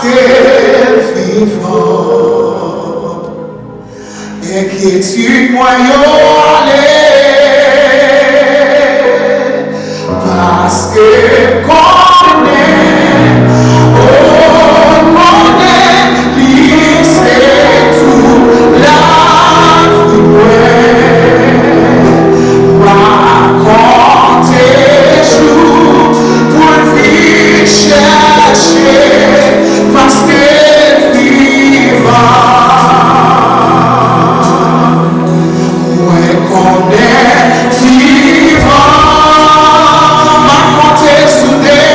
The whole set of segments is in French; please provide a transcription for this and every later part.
qu'elle vivante, inquiétude moi allez, parce que connaît, oh connaît, c'est tout la vie, racontez jour pour vie chercher, parce que vivant, ma compter sous des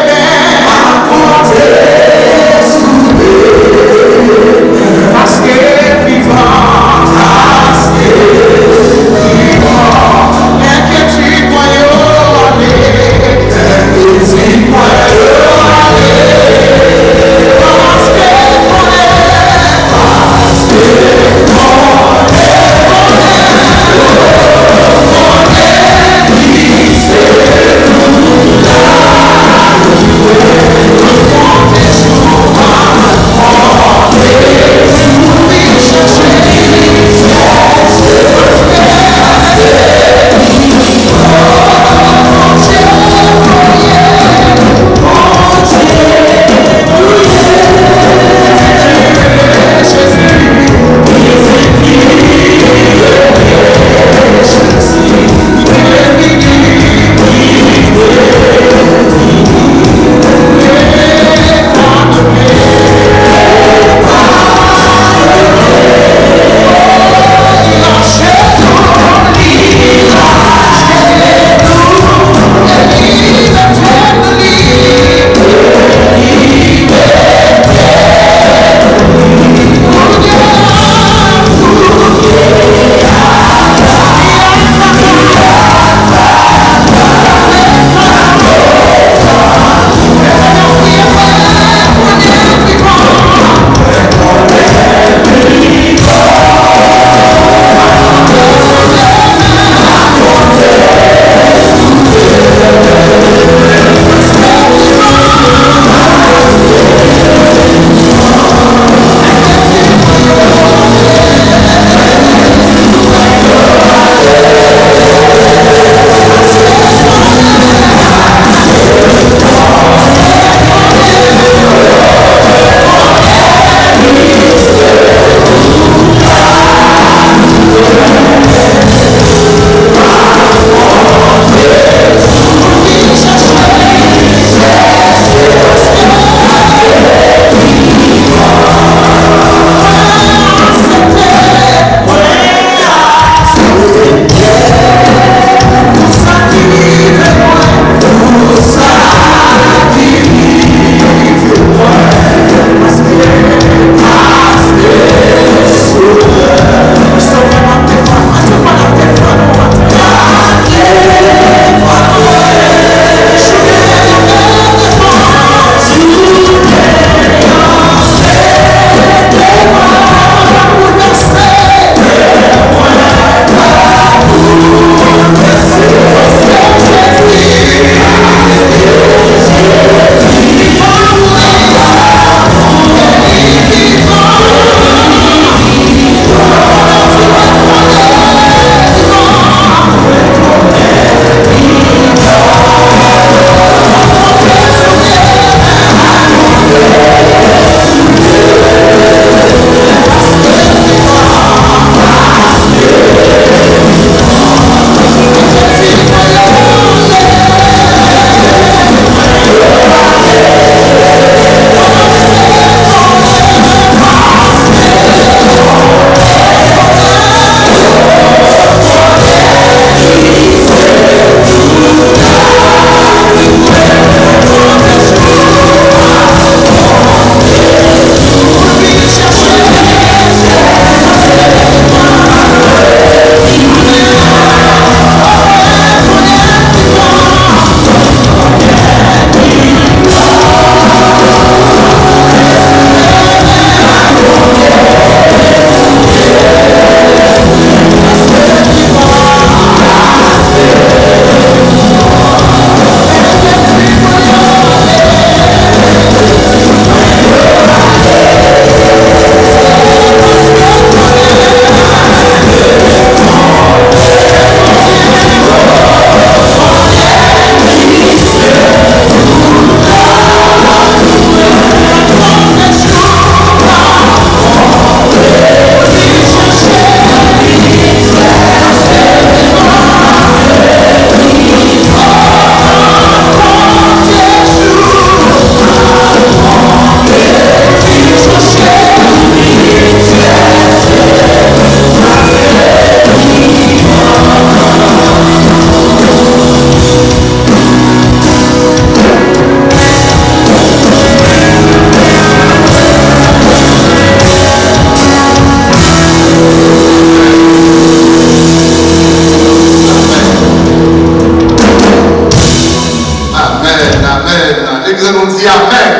nous dit Amen.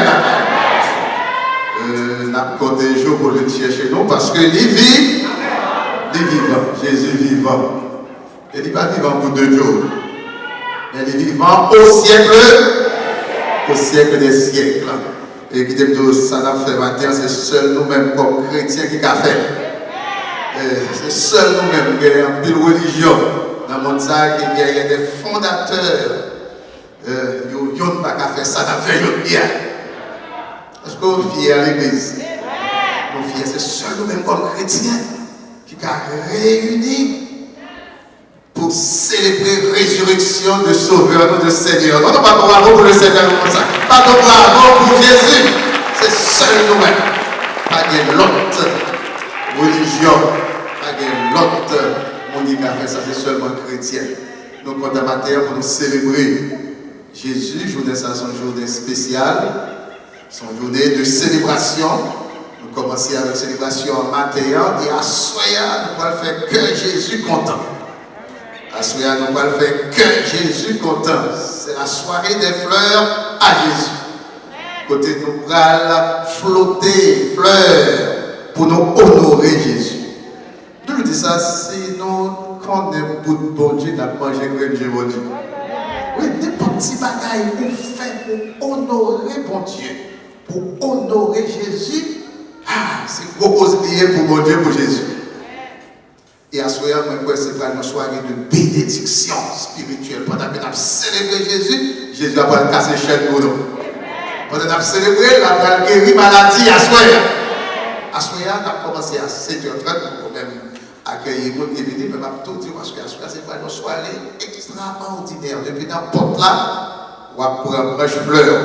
N'a pas des jours pour le chercher nous parce que il vit, il est vivant, Jésus vivant. Il n'est pas vivant pour 2 jours, mais il est vivant au siècle des siècles. Et qui dit ça n'a fait matin, c'est seul nous-mêmes comme chrétiens qui a fait. C'est seul nous-mêmes qui avons une religion dans le monde qui a des fondateurs. Ils n'ont pas qu'à faire ça, n'a fait bien. Parce qu'on est fiers à l'église. Nous fiers, c'est seul nous-mêmes comme chrétiens qui a réuni pour célébrer la résurrection de Sauveur, notre Seigneur. Non, pas de bravo pour le Seigneur comme ça. Pas de bravo pour Jésus. C'est seul nous-mêmes. Pas de l'autre religion, pas de l'autre monde qui a fait ça, c'est seulement chrétien. Nous comptons matin pour nous célébrer Jésus. Journée ça, son journée spéciale, son journée de célébration. Nous commençons avec célébration matin et à soya, nous allons faire que Jésus content. À soya, nous allons faire que Jésus content. C'est la soirée des fleurs à Jésus. Côté nous allons flotter fleurs pour nous honorer Jésus. Nous disons ça, si nous connaissons bout de bon Dieu, nous avons mangé grain de bon Dieu. Oui, n'importe petit bagaille qu'on fait pour honorer bon Dieu, pour honorer Jésus, c'est gros cause liée pour bon Dieu, pour Jésus. Et à ce moment-là, c'est pas une soirée de bénédiction spirituelle. Pendant que nous avons célébré Jésus, Jésus a pas cassé chaîne pour nous. Pendant que nous avons célébré, il a guéri maladie à ce moment-là. À ce moment-là, on a commencé à 7h30 pour même accueillir les gens qui viennent, mais je tout dire parce que c'est pas une soirée extraordinaire. Depuis dans la porte là, on va prendre un fleur.